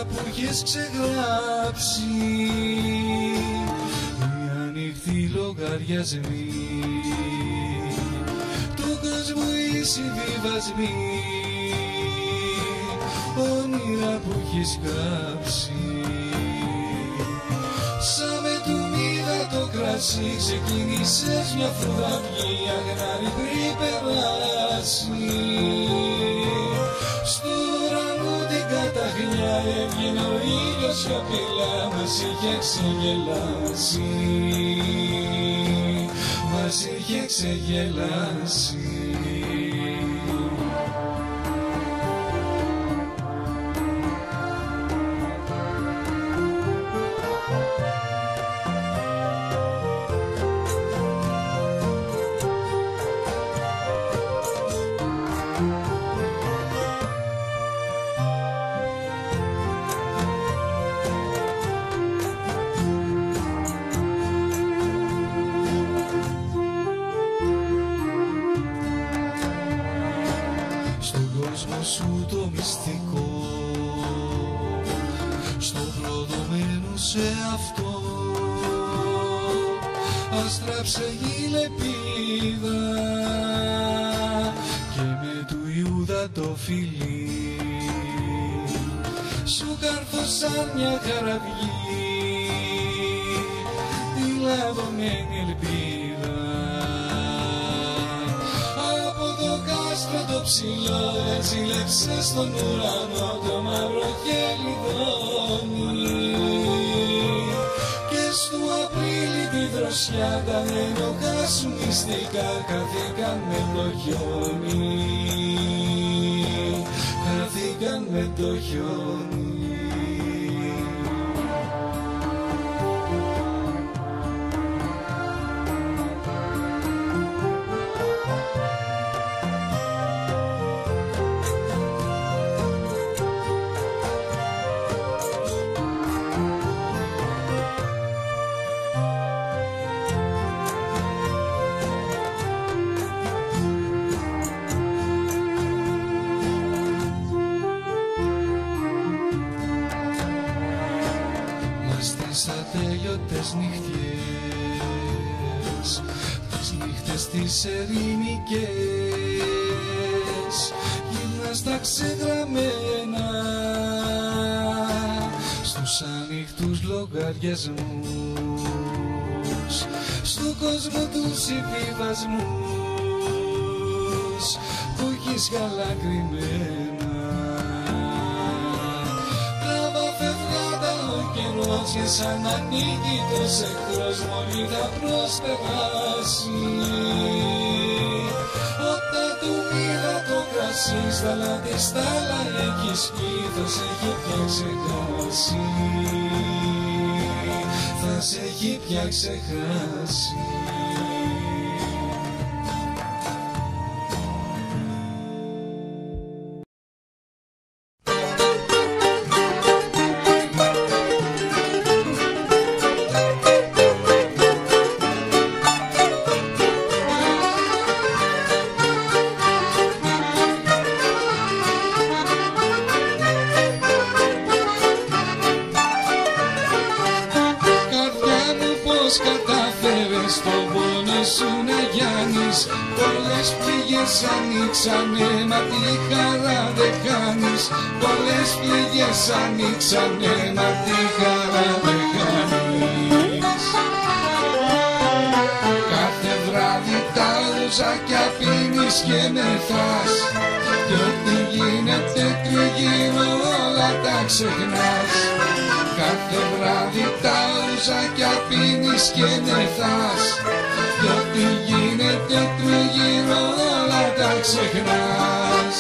που έχεις ξεγράψει, οι ανοιχτοί λογαριασμοί του κόσμου, οι συμβιβασμοί, όνειρα που έχεις γράψει. Σαν με του μήδα το κρασί, ξεκίνησες μια φρουραβγή αγνάρι πριν περάσει. Στου ουρανού την καταχνιά έβγαινε ο ήλιος σιωπηλά, μας είχε ξεγελάσει, μας είχε ξεγελάσει. Σου το μυστικό, στο προδομένο σε αυτό, αστράψε η λεπίδα και με του Ιούδα το φιλί σου καρφώσαν μια χαραυγή, τη λαδωμένη ελπίδα. Το ψηλό έζηλεψε στον ουρανό το μαύρο χελιδόνι, και στου Απρίλη τη δροσιά τα ένοχα σου μυστικά χάθηκαν με το χιόνι, χάθηκαν με το χιόνι. Στις ατέλειωτες νυχτιές, τις νύχτες τις ερημικές, γυρνάς τα ξεγραμμένα στους ανοιχτούς λογαριασμούς, στον κόσμο τους συμβιβασμούς που έχεις καλά κρυμμένα. Και σαν ανίκητος εχθρός μόλι θα προσπεράσει, όταν του μοίρα το κρασί στα λατιστάλα έχεις πλήθος, έχει πια ξεχάσει, θα σε έχει πια ξεχάσει. Κατάφερες τον πόνο σου να γιάνεις, πολλές πληγές ανοίξανε μα τη χαρά δεν χάνεις, πολλές πληγές ανοίξανε μα τη χαρά δεν χάνεις. Κάθε βράδυ τα ρουζάκια πίνεις και μεθάς, κι ό,τι γίνεται τριγύρω όλα τα ξεχνάς. Κάθε βράδυ τα ρουζάκια πίνεις και μεθάς, κι ό,τι γίνεται τριγύρω όλα τα ξεχνάς.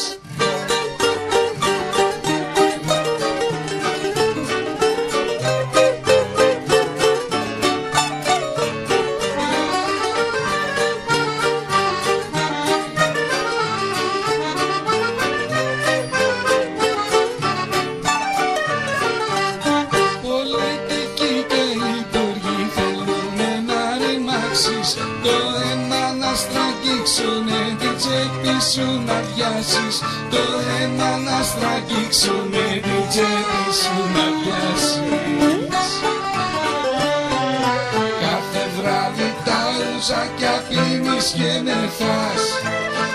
σου να διάσεις, το αίμα να στραγγίξουνε την τσέπη σου να διάσεις. Κάθε βράδυ τα ουζάκια πίνεις και μεθάς,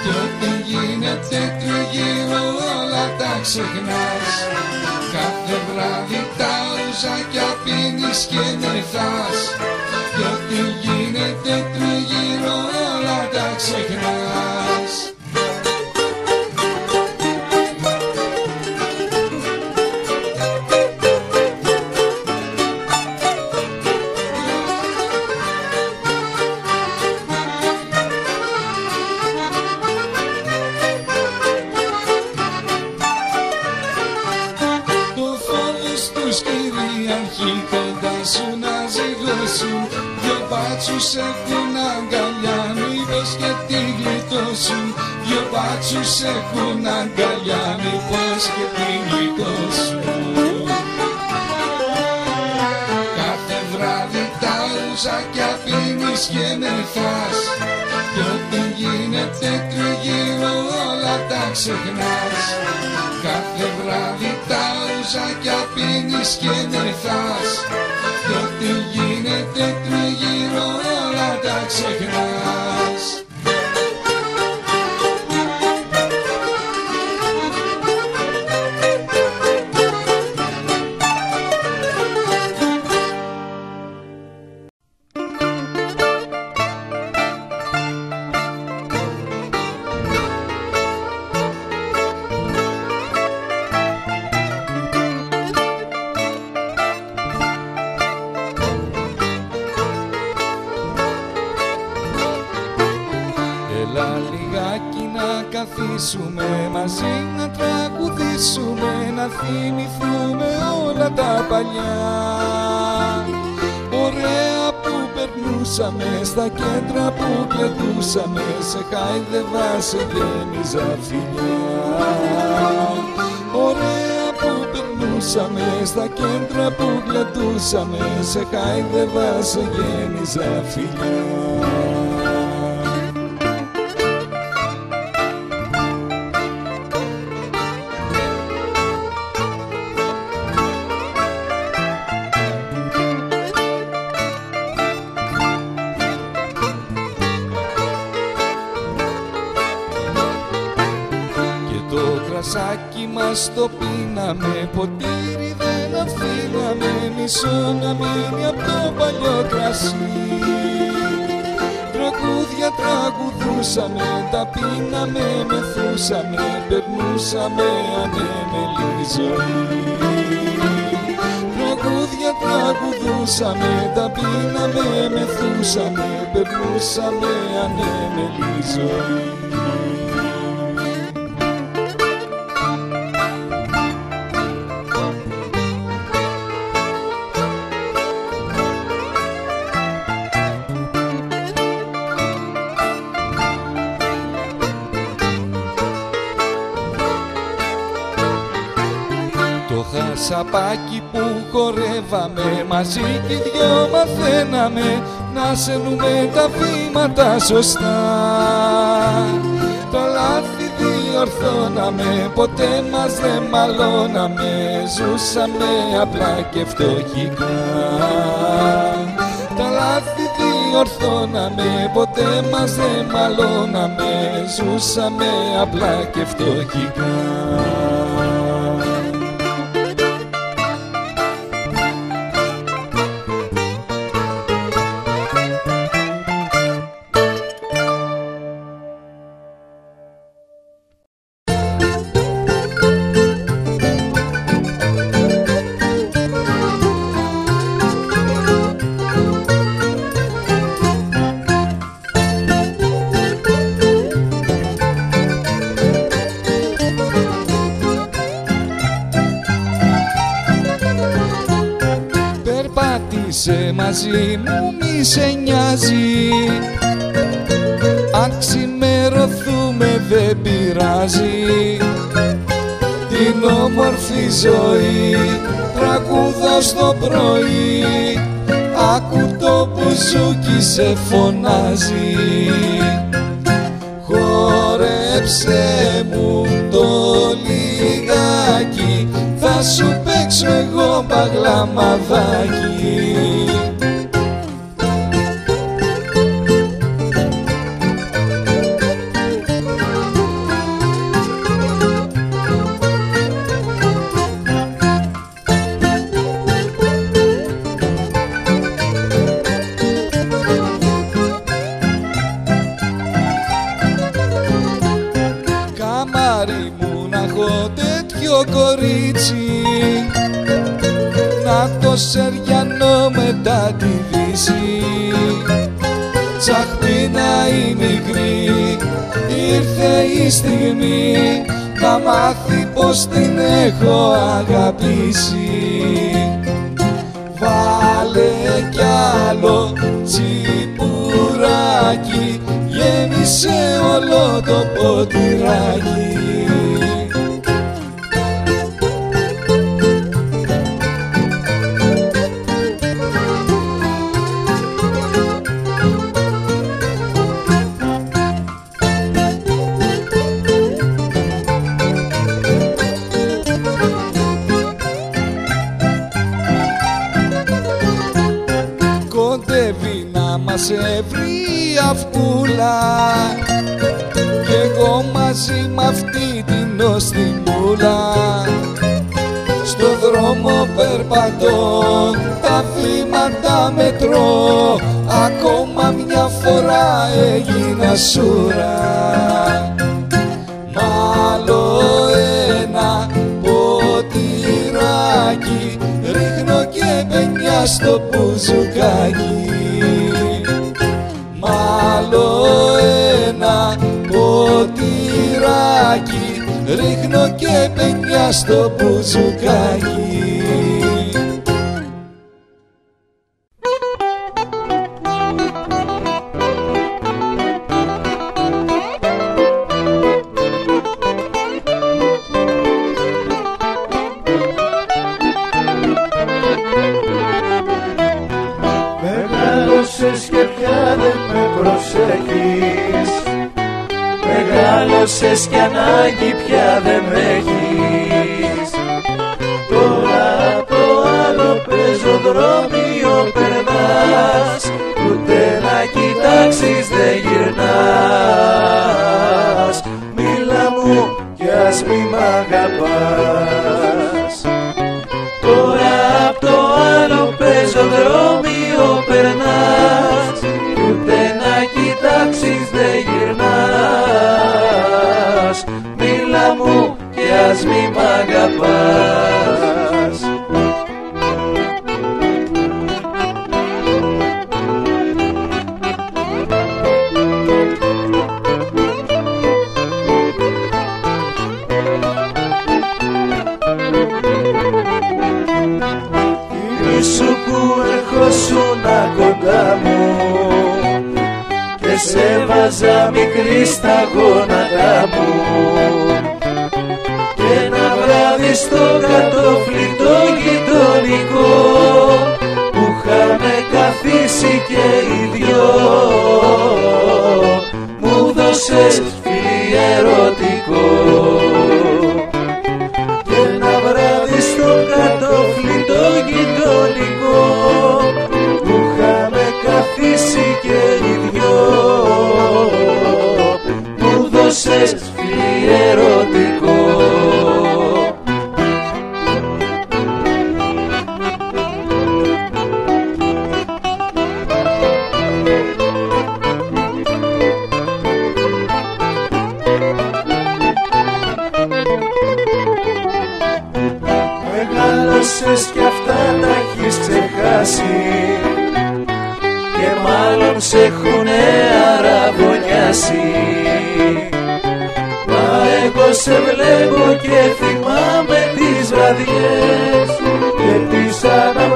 κι ό,τι γίνεται τριγύρω όλα τα ξεχνάς. Κάθε βράδυ τα ουζάκια πίνεις και μεθάς, κι ό,τι γίνεται τριγύρω όλα τα ξεχνάς. Δυο μπάτσους έχουν αγκαλιά, μήπως και τη γλιτώσουν. Δυο μπάτσους έχουν αγκαλιά, μήπως και τη γλιτώσουν. Κάθε βράδυ τα ουζάκια πίνεις και μεθάς, κι ό,τι γίνεται τριγύρω όλα τα ξεχνάς. Κάθε βράδυ τα ουζάκια πίνεις και μεθάς, κι ό,τι γίνεται τριγύρω όλα τα ξεχνάς. Καθίσουμε μαζί να τραγουδήσουμε, να θυμηθούμε όλα τα παλιά. Ωραία που περνούσαμε, στα κέντρα που κλετούσαμε, σε χάιδευα, σε γέμιζα φιλιά. Ωραία που περνούσαμε, στα κέντρα που κλετούσαμε, σε χάιδευα, σε γέμιζα φιλιά. Σάκι μας το πίναμε, ποτήρι δεν αφήναμε, μισό να μείνει απ' το παλιό κρασί. Τραγούδια τραγουδούσαμε, τα πίναμε, μεθούσαμε, περνούσαμε ανέμελη ζωή. Τραγούδια τραγουδούσαμε, τα πίναμε, μεθούσαμε, περνούσαμε ανέμελη ζωή. Σαπάκι που χορεύαμε, μαζί κι οι δυο μαθαίναμε να σενούμε τα βήματα σωστά. Τα λάθη διορθώναμε, ποτέ μας δεν μαλώναμε, ζούσαμε απλά και φτωχικά. Τα λάθη διορθώναμε, ποτέ μας δεν μαλώναμε, ζούσαμε απλά και φτωχικά. Είσαι μαζί μου, μη σε νοιάζει, αν ξημερωθούμε δεν πειράζει. Την όμορφη ζωή τραγουδάω στο πρωί, άκου το μπουζούκι σε φωνάζει. Χορεύει Χόρεψε μου το λιγάκι, θα σου παίξω εγώ παγλαμαδάκι. Καμάρι μου να έχω τέτοιο κορίτσι, να το σεριανώ μετά τη δύση. Τσαχπίνα η μικρή, ήρθε η στιγμή να μάθει πως την έχω αγαπήσει. Βάλε κι άλλο τσιπουράκι, γέμισε όλο το ποτηράκι. Κοντεύει να μας έβρει αυκούλα κι εγώ μαζί μ' αυτή την οστιμούλα. Στο δρόμο περπατώ, τα βήματα μετρώ, ακόμα μια φορά έγινα σούρα. Μ' άλλο ένα ποτηράκι ρίχνω και παινιά στο μπουζουκάκι. Μ' άλλο ένα ποτηράκι ρίχνω και παινιά στο μπουζουκάκι. Μεγάλωσες και πια δεν με προσέχεις, μεγάλωσες κι ανάγκη πια δεν με έχεις. Τώρα το άλλο πεζοδρόμιο περνάς, ούτε να κοιτάξεις δεν γυρνάς. Μίλα μου κι ας μη μ' αγαπάς. Τώρα απ' το άλλο πεζοδρόμιο περνάς, ούτε να κοιτάξεις δεν γυρνάς. Μίλα μου κι ας μη μ' αγαπάς. Σου που ερχόσουνα κοντά μου και σε βάζα μικρή στα γόνατά μου, και ένα βράδυ στο κατόφλι το γειτονικό που είχαμε καθίσει και οι δυο, μου δώσες φίλι ερωτικό. Και ένα βράδυ στο κατόφλι το γειτονικό που είχαμε καθίσει και οι δυο, μου δώσες φίλι ερωτικό. Μεγάλωσες κι αυτά τα έχεις ξεχάσει και μάλλον σ' έχουνε αραβωνιάσει. Μα εγώ σε βλέπω και θυμάμαι τις βραδιές και τις αναμονές